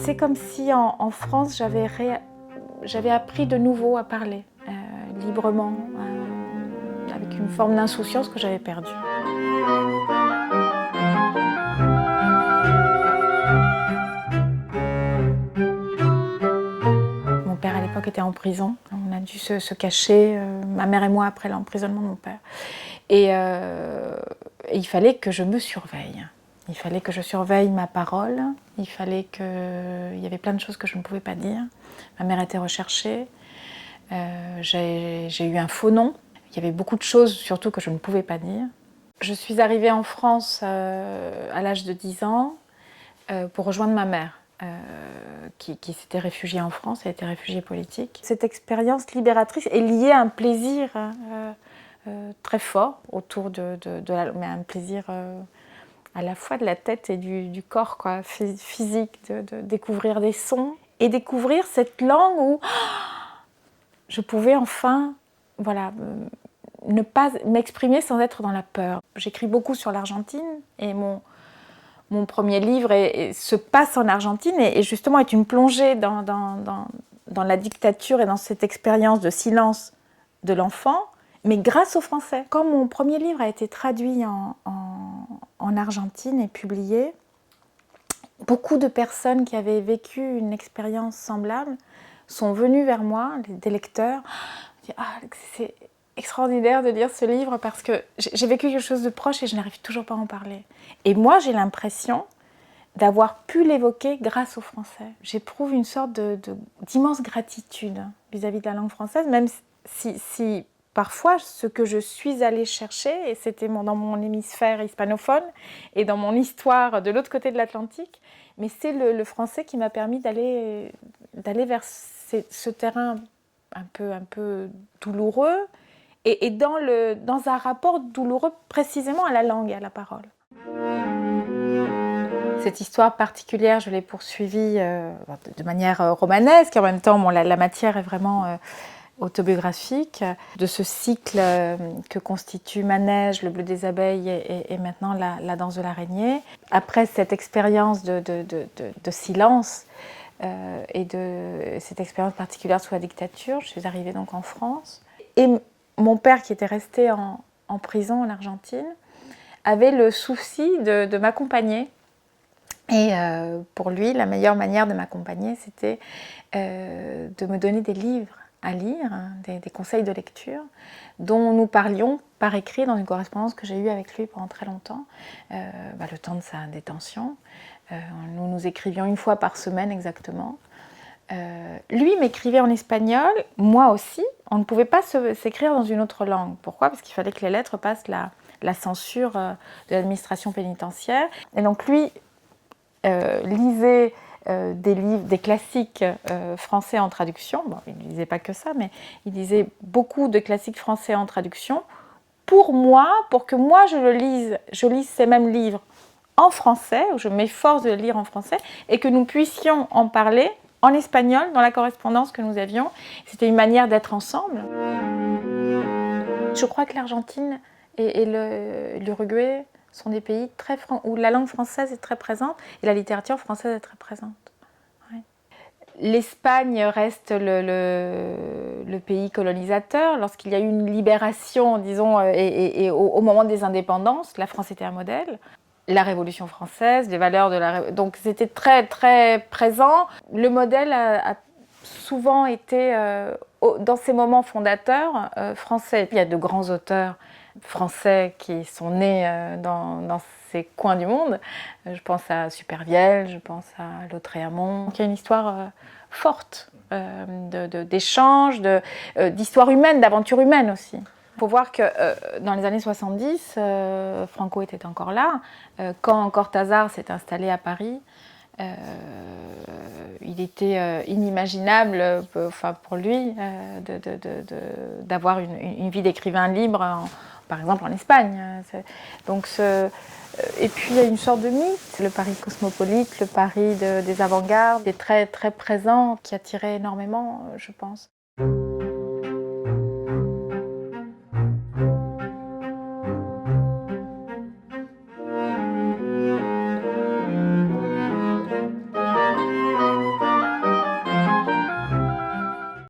C'est comme si en France, j'avais appris de nouveau à parler librement, avec une forme d'insouciance que j'avais perdue. Mon père à l'époque était en prison, on a dû se cacher, ma mère et moi, après l'emprisonnement de mon père. Et il fallait que je me surveille. Il fallait que je surveille ma parole, il y avait plein de choses que je ne pouvais pas dire. Ma mère était recherchée, j'ai eu un faux nom. Il y avait beaucoup de choses surtout que je ne pouvais pas dire. Je suis arrivée en France à l'âge de 10 ans pour rejoindre ma mère. Qui s'était réfugiée en France, elle était réfugiée politique. Cette expérience libératrice est liée à un plaisir très fort autour mais un plaisir à la fois de la tête et du corps, quoi, physique, de découvrir des sons et découvrir cette langue où je pouvais enfin, voilà, ne pas m'exprimer sans être dans la peur. J'écris beaucoup sur l'Argentine et mon premier livre se passe en Argentine et justement est une plongée dans la dictature et dans cette expérience de silence de l'enfant, mais grâce au français. Quand mon premier livre a été traduit en Argentine et publié, beaucoup de personnes qui avaient vécu une expérience semblable sont venues vers moi, des lecteurs, c'est extraordinaire de lire ce livre parce que j'ai vécu quelque chose de proche et je n'arrive toujours pas à en parler. Et moi, j'ai l'impression d'avoir pu l'évoquer grâce au français. J'éprouve une sorte d'immense gratitude vis-à-vis de la langue française, même si parfois ce que je suis allée chercher, et c'était dans mon hémisphère hispanophone et dans mon histoire de l'autre côté de l'Atlantique, mais c'est le français qui m'a permis d'aller vers ce terrain un peu douloureux et dans un rapport douloureux précisément à la langue et à la parole. Cette histoire particulière, je l'ai poursuivie de manière romanesque, et en même temps, la matière est vraiment autobiographique. De ce cycle que constituent Manège, Le bleu des abeilles et maintenant la danse de l'araignée. Après cette expérience de silence et de cette expérience particulière sous la dictature, je suis arrivée donc en France. Et mon père, qui était resté en prison en Argentine, avait le souci de m'accompagner. Et pour lui, la meilleure manière de m'accompagner, c'était de me donner des livres à lire, des conseils de lecture, dont nous parlions par écrit dans une correspondance que j'ai eue avec lui pendant très longtemps, le temps de sa détention. Nous nous écrivions une fois par semaine exactement. Lui m'écrivait en espagnol, moi aussi. On ne pouvait pas s'écrire dans une autre langue. Pourquoi ? Parce qu'il fallait que les lettres passent la censure de l'administration pénitentiaire. Et donc lui lisait des livres, des classiques français en traduction. Bon, il ne lisait pas que ça, mais il lisait beaucoup de classiques français en traduction pour moi, pour que moi je lise ces mêmes livres en français, où je m'efforce de les lire en français, et que nous puissions en parler en espagnol dans la correspondance que nous avions. C'était une manière d'être ensemble. Je crois que l'Argentine et l'Uruguay sont des pays où la langue française est très présente et la littérature française est très présente. Ouais. L'Espagne reste le pays colonisateur. Lorsqu'il y a eu une libération, disons, et au moment des indépendances, la France était un modèle. La Révolution française, les valeurs de donc c'était très très présent. Le modèle a souvent été, dans ces moments fondateurs, français. Il y a de grands auteurs français qui sont nés dans ces coins du monde. Je pense à Supervielle, je pense à Lautréamont. Il y a une histoire forte d'échanges, d'histoire humaine, d'aventure humaine aussi. Il faut voir que dans les années 70, Franco était encore là. Quand Cortázar s'est installé à Paris, il était inimaginable pour lui d'avoir une vie d'écrivain libre, par exemple en Espagne. Donc et puis il y a une sorte de mythe, le Paris cosmopolite, le Paris des avant-gardes, est très très présent, qui attirait énormément, je pense.